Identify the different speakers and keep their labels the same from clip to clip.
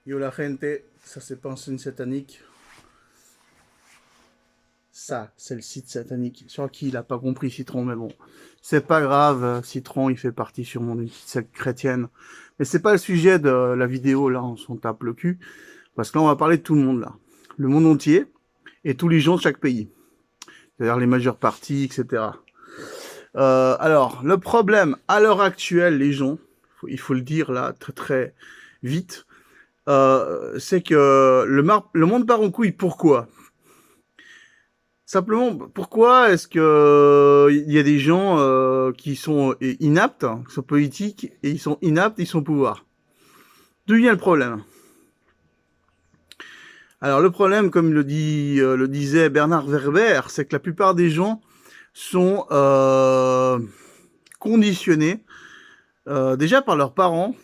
Speaker 1: Yo la gente, ça c'est pas un signe satanique. Ça, c'est le site satanique. Sur qui il a pas compris Citron, mais bon. C'est pas grave, Citron, il fait partie sûrement d'une petite secte chrétienne. Mais c'est pas le sujet de la vidéo, là, on s'en tape le cul. Parce que là, on va parler de tout le monde, là. Le monde entier et tous les gens de chaque pays. C'est-à-dire les majeures parties, etc. Alors, le problème, à l'heure actuelle, les gens, il faut le dire là, très très vite, c'est que le monde part en couille. Pourquoi? Simplement, pourquoi est-ce que il y a des gens qui sont inaptes, qui sont politiques, et ils sont inaptes, ils sont au pouvoir? D'où vient le problème? Alors le problème, comme le disait Bernard Werber, c'est que la plupart des gens sont conditionnés déjà par leurs parents,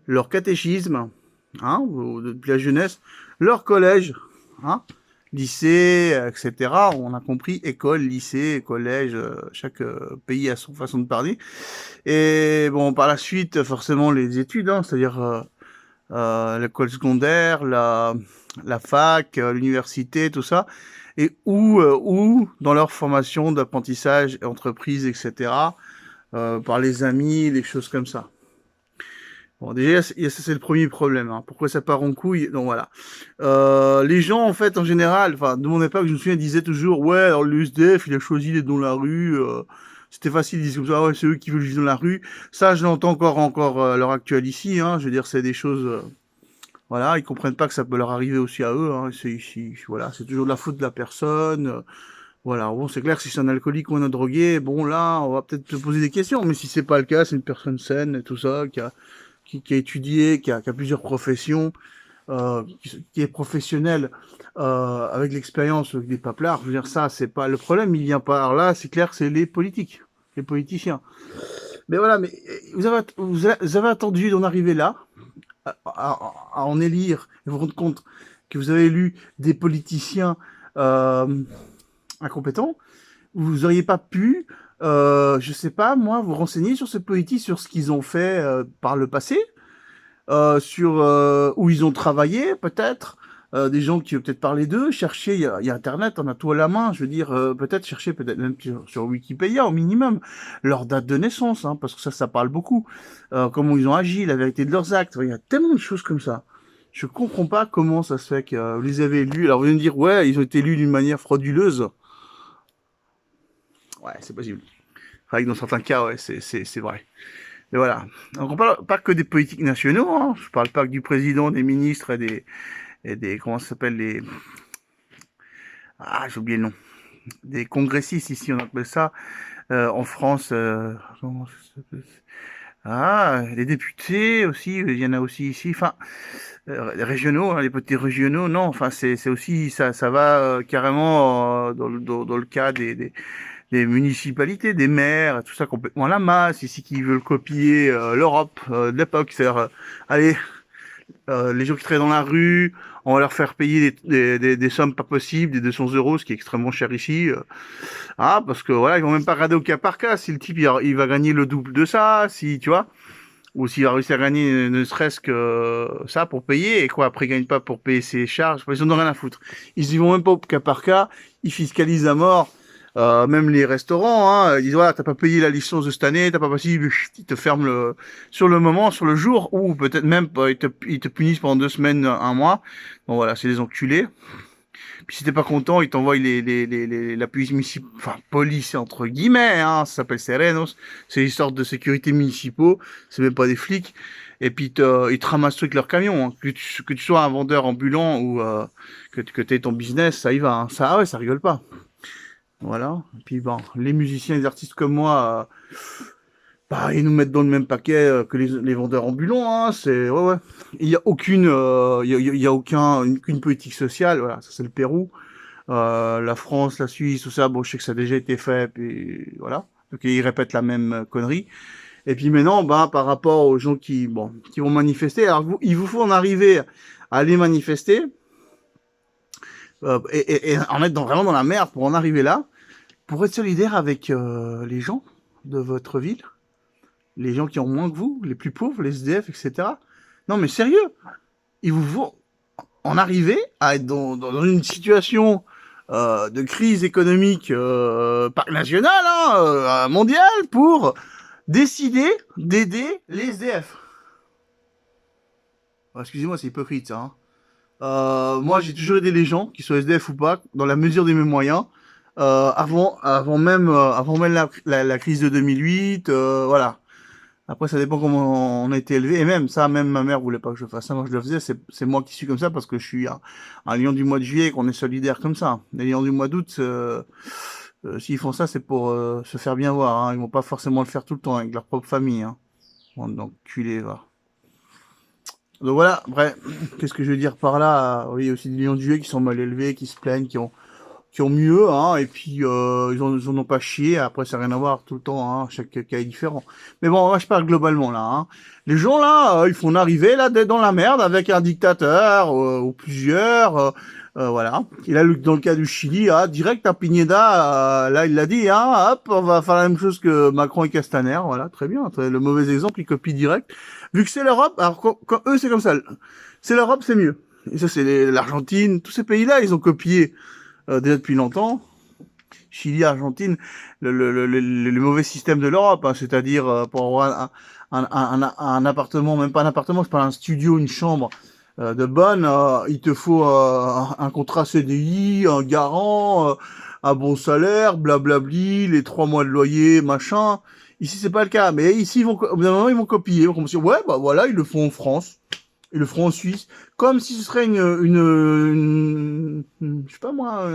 Speaker 1: leur catéchisme, hein, depuis la jeunesse, leur collège, hein, lycée, etc. On a compris, école, lycée, collège, chaque pays a son façon de parler. Et bon, par la suite, forcément, les études, hein, c'est-à-dire l'école secondaire, la fac, l'université, tout ça, et ou dans leur formation d'apprentissage, entreprise, etc., par les amis, les choses comme ça. Bon, déjà, c'est le premier problème. Hein. Pourquoi ça part en couille? Donc voilà. Les gens, en fait, en général, enfin, de mon époque, je me souviens, disaient toujours, ouais, alors le SDF, il a choisi d'être dans la rue. C'était facile, ils disaient comme ça, ouais, c'est eux qui veulent vivre dans la rue. Ça, je l'entends encore à l'heure actuelle ici. Hein. Je veux dire, c'est des choses, voilà, ils comprennent pas que ça peut leur arriver aussi à eux. Hein. C'est ici, voilà, c'est toujours de la faute de la personne. Voilà, bon, c'est clair que si c'est un alcoolique ou un drogué, bon là, on va peut-être te poser des questions. Mais si c'est pas le cas, c'est une personne saine et tout ça, qui a étudié, qui a plusieurs professions, qui est professionnel avec l'expérience des paplards. Je veux dire, ça, c'est pas le problème. Il vient par là, c'est clair, c'est les politiques, les politiciens. Mais voilà, mais vous avez attendu d'en arriver là, à en élire, et vous rendre compte que vous avez élu des politiciens incompétents. Vous auriez pas pu, je sais pas, moi, vous renseigner sur ces politiques, sur ce qu'ils ont fait par le passé, sur où ils ont travaillé, peut-être. Des gens qui veulent peut-être parler d'eux, chercher, il y a Internet, on a tout à la main, je veux dire, peut-être chercher, peut-être même sur Wikipédia au minimum, leur date de naissance, hein, parce que ça parle beaucoup, comment ils ont agi, la vérité de leurs actes, il y a tellement de choses comme ça. Je comprends pas comment ça se fait que vous les avez élus, alors vous allez me dire, ouais, ils ont été élus d'une manière frauduleuse. Ouais, c'est possible. C'est vrai que dans certains cas, ouais, c'est vrai. Et voilà. Donc on parle pas que des politiques nationaux, hein. Je parle pas que du président, des ministres et des comment ça s'appelle les j'ai oublié le nom. Des congressistes ici on appelle ça en France comment ça s'appelle les députés aussi, il y en a aussi ici, enfin les régionaux, hein, les petits régionaux, non, enfin c'est aussi ça va carrément dans le cas des municipalités, des maires, tout ça complètement à la masse, ici qui veulent copier l'Europe de l'époque, c'est-à-dire allez, les gens qui travaillent dans la rue, on va leur faire payer des sommes pas possibles, des 200 €, ce qui est extrêmement cher ici. Parce que voilà, ils vont même pas regarder au cas par cas si le type il va gagner le double de ça, si tu vois, ou s'il va réussir à gagner ne serait-ce que ça pour payer, et quoi, après ils gagnent pas pour payer ses charges, ils en ont rien à foutre. Ils y vont même pas au cas par cas, ils fiscalisent à mort. Même les restaurants, hein, ils disent voilà, t'as pas payé la licence de cette année, t'as pas passé, ils te ferment sur le moment, sur le jour, ou peut-être même ils te punissent pendant 2 semaines, un mois. Bon voilà, c'est des enculés. Puis si t'es pas content, ils t'envoient la police municipale, enfin police entre guillemets, hein, ça s'appelle Serenos, c'est des sortes de sécurité municipaux, c'est même pas des flics. Et puis ils te ramassent tout avec leur camion, hein. Que tu sois un vendeur ambulant ou que tu aies ton business, ça y va, hein. Ça, ouais, ça rigole pas. Voilà. Et puis bon, les musiciens, les artistes comme moi, ils nous mettent dans le même paquet que les vendeurs ambulants. Hein. C'est ouais, ouais. Il y a aucune, il y a aucune politique sociale. Voilà, ça c'est le Pérou, la France, la Suisse, tout ça. Bon, je sais que ça a déjà été fait, puis voilà. Donc ils répètent la même connerie. Et puis maintenant, par rapport aux gens qui vont manifester, alors il vous faut en arriver à aller manifester et en être vraiment dans la merde pour en arriver là. Pour être solidaire avec les gens de votre ville, les gens qui ont moins que vous, les plus pauvres, les SDF, etc. Non mais sérieux, ils vous vont en arriver à être dans une situation de crise économique nationale, mondiale, pour décider d'aider les SDF. Excusez-moi, c'est hypocrite ça. Hein. Moi, j'ai toujours aidé les gens, qu'ils soient SDF ou pas, dans la mesure de mes moyens. Avant même la crise de 2008, voilà. Après, ça dépend comment on a été élevé. Et même ça, même ma mère voulait pas que je fasse ça. Moi, je le faisais. C'est moi qui suis comme ça parce que je suis un lion du mois de juillet et qu'on est solidaire comme ça. Les lions du mois d'août, s'ils font ça, c'est pour se faire bien voir. Hein. Ils vont pas forcément le faire tout le temps avec leur propre famille. Hein. Bon, donc, culé, va. Donc voilà, après, qu'est-ce que je veux dire par là? Oui, il y a aussi des lions du juillet qui sont mal élevés, qui se plaignent, qui ont mieux, hein, et puis ils en ont pas chié. Après, ça n'a rien à voir tout le temps, hein, chaque cas est différent. Mais bon, moi je parle globalement là. Hein. Les gens là, ils font arriver là d'être dans la merde avec un dictateur ou plusieurs. Voilà. Et là, dans le cas du Chili, direct à Pineda, là il l'a dit, hein, hop, on va faire la même chose que Macron et Castaner. Voilà, très bien. Le mauvais exemple, il copie direct. Vu que c'est l'Europe, alors quand eux c'est comme ça, c'est l'Europe, c'est mieux. Et ça, c'est l'Argentine, tous ces pays-là, ils ont copié déjà depuis longtemps. Chili, Argentine, le mauvais système de l'Europe, hein, c'est-à-dire pour avoir un appartement, même pas un appartement, c'est pas un studio, une chambre de bonne, il te faut un contrat CDI, un garant, un bon salaire, blablabli, les 3 mois de loyer, machin. Ici, c'est pas le cas. Mais ici, au bout d'un moment, ils vont copier. Ils vont dire, ouais, bah voilà, ils le font en France. Ils le feront en Suisse. Comme si ce serait je sais pas moi,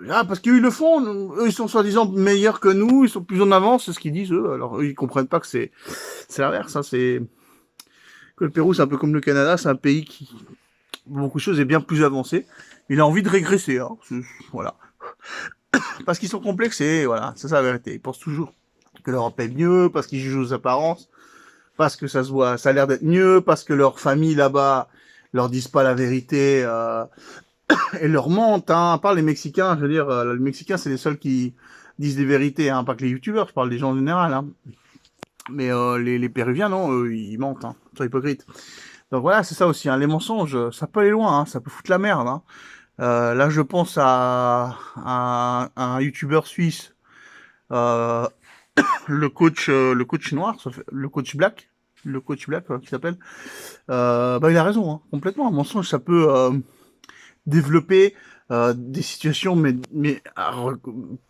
Speaker 1: parce qu'ils le font, eux ils sont soi-disant meilleurs que nous, ils sont plus en avance, c'est ce qu'ils disent eux. Alors eux, ils comprennent pas que c'est l'inverse. Hein, c'est que le Pérou, c'est un peu comme le Canada, c'est un pays qui beaucoup de choses est bien plus avancé. Il a envie de régresser, hein, voilà, parce qu'ils sont complexés, voilà, c'est ça la vérité. Ils pensent toujours que l'Europe est mieux, parce qu'ils jugent aux apparences, parce que ça se voit, ça a l'air d'être mieux, parce que leur famille là-bas leur disent pas la vérité. Et leur mentent, hein. À part les Mexicains, je veux dire, les Mexicains, c'est les seuls qui disent des vérités, hein, pas que les youtubeurs, je parle des gens en général, hein. Mais les Péruviens, non, eux, ils mentent, hein, ils sont hypocrites. Donc voilà, c'est ça aussi, hein, les mensonges, ça peut aller loin, hein, ça peut foutre la merde. Hein. Là, je pense à un youtubeur suisse, euh, le coach noir, le coach black, qui s'appelle. Bah, il a raison, hein, complètement. Un mensonge, ça peut développer des situations, mais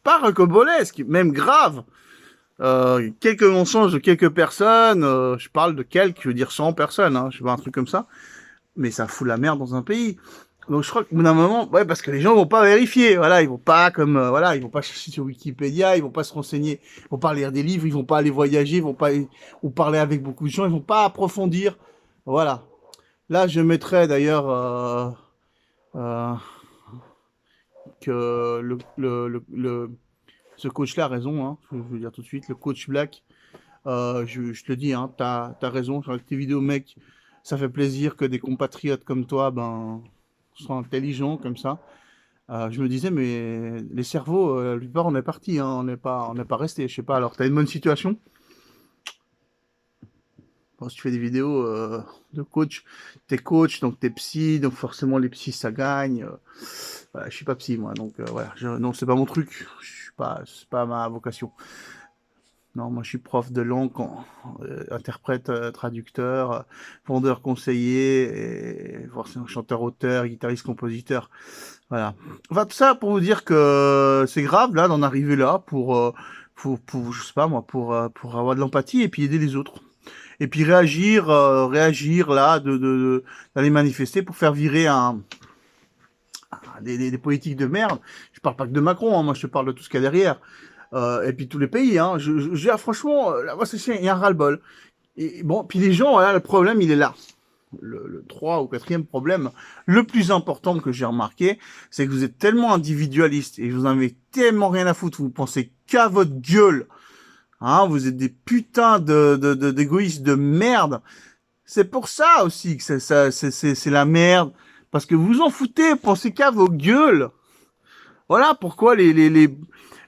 Speaker 1: pas rocambolesques, même graves. Quelques mensonges de quelques personnes, je parle de quelques, je veux dire 100 personnes, hein, je sais pas, un truc comme ça, mais ça fout la merde dans un pays. Donc je crois qu'au bout d'un moment, ouais, parce que les gens vont pas vérifier, voilà, ils vont pas comme, voilà, ils vont pas chercher sur Wikipédia, ils vont pas se renseigner, ils vont pas lire des livres, ils vont pas aller voyager, ils vont pas ou parler avec beaucoup de gens, ils vont pas approfondir, voilà. Là, je mettrais d'ailleurs euh, que ce coach-là a raison, hein, je veux dire tout de suite, le coach Black, je te le dis, hein, t'as raison, avec tes vidéos, mec, ça fait plaisir que des compatriotes comme toi, ben, soient intelligents comme ça. Je me disais, mais les cerveaux, la plupart, on est parti, hein, on n'est pas resté, je sais pas, alors t'as une bonne situation, bon, si tu fais des vidéos de coach, t'es coach, donc t'es psy, donc forcément les psys ça gagne. Voilà, je suis pas psy moi, donc voilà, non c'est pas mon truc, c'est pas ma vocation. Non, moi je suis prof de langue, interprète, traducteur, vendeur conseiller, et forcément chanteur-auteur, guitariste, compositeur. Voilà. Enfin tout ça pour vous dire que c'est grave là d'en arriver là pour je sais pas moi pour avoir de l'empathie et puis aider les autres. Et puis réagir là, d'aller manifester pour faire virer des politiques de merde. Je parle pas que de Macron, hein, moi je te parle de tout ce qu'il y a derrière. Et puis tous les pays, hein. Franchement, là, moi, il y a un ras-le-bol. Et bon, puis les gens, là, le problème, il est là. Le 3 ou 4e problème, le plus important que j'ai remarqué, c'est que vous êtes tellement individualiste et vous en avez tellement rien à foutre, vous pensez qu'à votre gueule. Hein, vous êtes des putains d'égoïstes de merde. C'est pour ça aussi que c'est la merde. Parce que vous en foutez, pensez qu'à vos gueules. Voilà pourquoi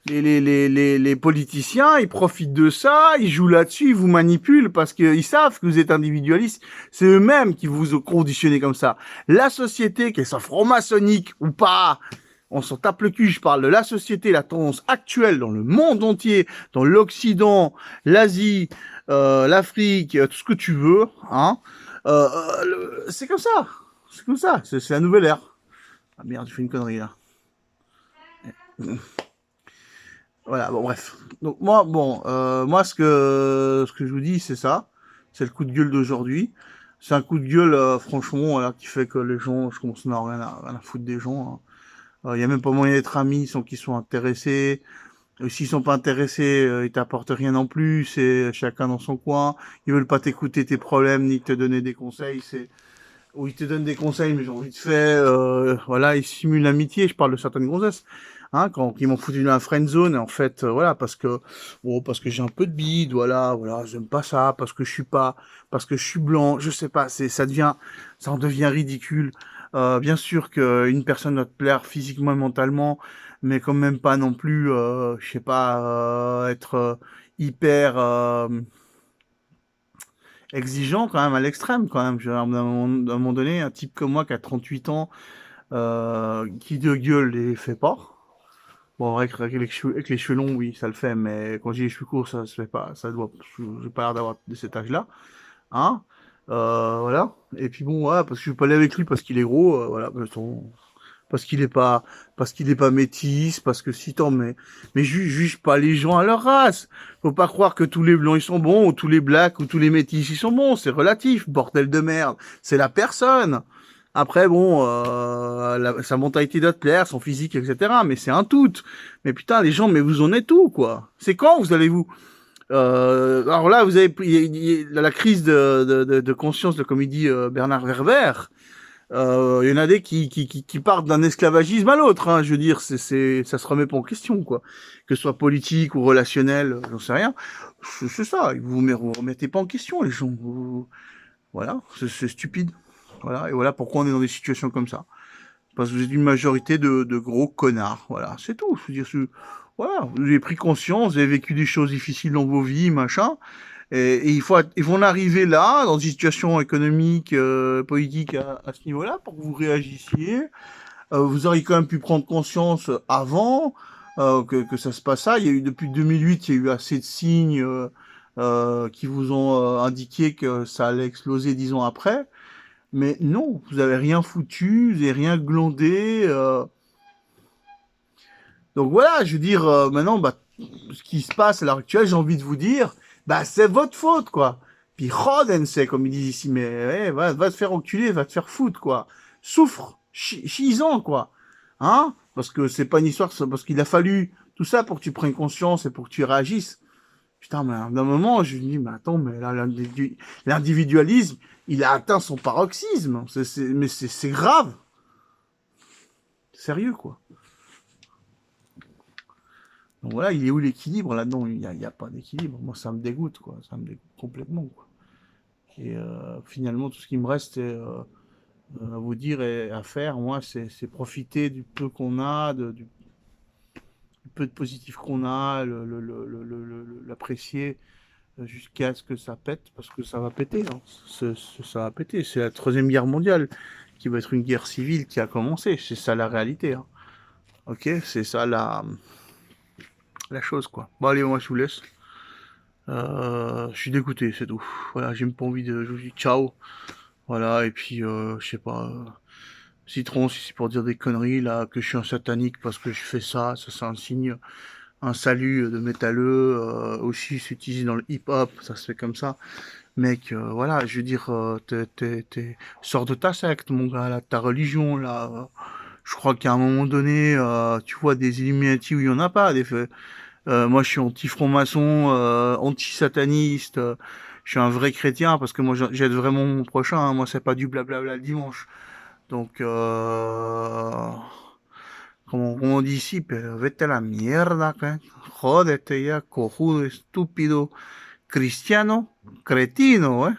Speaker 1: les politiciens, ils profitent de ça, ils jouent là-dessus, ils vous manipulent parce qu'ils savent que vous êtes individualiste. C'est eux-mêmes qui vous ont conditionné comme ça. La société, qu'elle soit franc-maçonnique ou pas, on s'en tape le cul. Je parle de la société, la tendance actuelle dans le monde entier, dans l'Occident, l'Asie, l'Afrique, tout ce que tu veux, hein. C'est comme ça. C'est comme ça. C'est la nouvelle ère. Ah merde, je fais une connerie là. Voilà, bon bref. Donc moi, moi ce que je vous dis, c'est ça. C'est le coup de gueule d'aujourd'hui. C'est un coup de gueule, franchement, voilà, qui fait que les gens, je commence à rien à foutre des gens. Il y a même pas moyen d'être amis sans qu'ils soient intéressés. S'ils sont pas intéressés, ils t'apportent rien non plus. C'est chacun dans son coin. Ils veulent pas t'écouter tes problèmes ni te donner des conseils. C'est ou ils te donnent des conseils, mais j'ai envie de faire, voilà, ils simulent l'amitié. Je parle de certaines gonzesses, hein, quand ils m'ont foutu dans la friend zone, en fait, voilà, parce que j'ai un peu de bide, voilà, j'aime pas ça, parce que je suis blanc, je sais pas, ça en devient ridicule. Bien sûr qu'une personne doit te plaire physiquement et mentalement, mais quand même pas non plus, je sais pas, être hyper exigeant quand même à l'extrême quand même. À un moment donné, un type comme moi qui a 38 ans, qui de gueule les fait pas. Bon, vrai avec les cheveux longs, oui, ça le fait, mais quand j'ai les cheveux courts, ça se fait pas. J'ai pas l'air d'avoir de cet âge-là, hein. Voilà. Et puis bon, voilà, parce que je vais pas aller avec lui parce qu'il est gros, voilà, parce qu'il est pas, parce qu'il est pas métis, parce que si tant, mais juge pas les gens à leur race. Faut pas croire que tous les blancs ils sont bons, ou tous les blacks, ou tous les métis ils sont bons. C'est relatif, bordel de merde. C'est la personne. Après, bon, sa mentalité doit te plaire, son physique, etc. Mais c'est un tout. Mais putain, les gens, mais vous en êtes où, quoi? C'est quand vous allez vous alors là, vous avez pris la crise de conscience, de, comme il dit Bernard Werber. Il y en a des qui partent d'un esclavagisme à l'autre. Hein. Je veux dire, ça se remet pas en question, quoi. Que ce soit politique ou relationnel, j'en sais rien. C'est ça. Vous remettez pas en question, les gens. Voilà, c'est stupide. Voilà, et voilà pourquoi on est dans des situations comme ça. Parce que vous êtes une majorité de gros connards. Voilà, c'est tout. Je veux dire, voilà, vous avez pris conscience, vous avez vécu des choses difficiles dans vos vies, machin. Et ils vont en arriver là, dans une situation économique, politique à ce niveau-là, pour que vous réagissiez. Vous auriez quand même pu prendre conscience avant que ça se passe ça. Il y a eu depuis 2008, il y a eu assez de signes qui vous ont indiqué que ça allait exploser 10 ans après. Mais non, vous avez rien foutu, vous avez rien glandé. Donc voilà, je veux dire, maintenant, bah, ce qui se passe à l'heure actuelle, j'ai envie de vous dire, bah c'est votre faute, quoi. Puis Rodense, comme ils disent ici, mais ouais, va te faire enculer, va te faire foutre, quoi. Souffre, chis-en, quoi. Hein? Parce que c'est pas une histoire, parce qu'il a fallu tout ça pour que tu prennes conscience et pour que tu réagisses. Putain, mais d'un moment, je me dis, mais attends, mais là, l'individualisme, il a atteint son paroxysme. Mais c'est grave. Sérieux, quoi. Donc voilà, il est où l'équilibre là-dedans? Il y a pas d'équilibre. Moi, ça me dégoûte, quoi. Ça me dégoûte complètement, quoi. Et finalement, tout ce qui me reste à vous dire et à faire, moi, c'est profiter du peu qu'on a, du peu de positif qu'on a, l'apprécier jusqu'à ce que ça pète, parce que ça va péter. Hein. Ça va péter. C'est la Troisième Guerre mondiale qui va être une guerre civile qui a commencé. C'est ça la réalité. Hein. Ok, c'est ça la chose, quoi. Bon, allez, moi, je vous laisse. Je suis dégoûté, c'est tout. Voilà, j'ai même pas envie de. Je vous dis ciao. Voilà, et puis, je sais pas. Citron, si c'est pour dire des conneries, là, que je suis un satanique parce que je fais ça, ça c'est un signe, un salut de métalleux. Aussi, c'est utilisé dans le hip-hop, ça se fait comme ça. Mec, voilà, je veux dire, sors de ta secte, mon gars, là, de ta religion, là. Je crois qu'à un moment donné, tu vois des Illuminati où il y en a pas, des faits. Moi, je suis anti-franc-maçon, anti-sataniste. Je suis un vrai chrétien parce que moi, j'aide vraiment mon prochain. Hein. Moi, c'est pas du blablabla le dimanche. Donc, como on dit ici, pero vete a la mierda, ¿qué? Jódete ya, cojudo, estúpido, cristiano, cretino, ¿eh?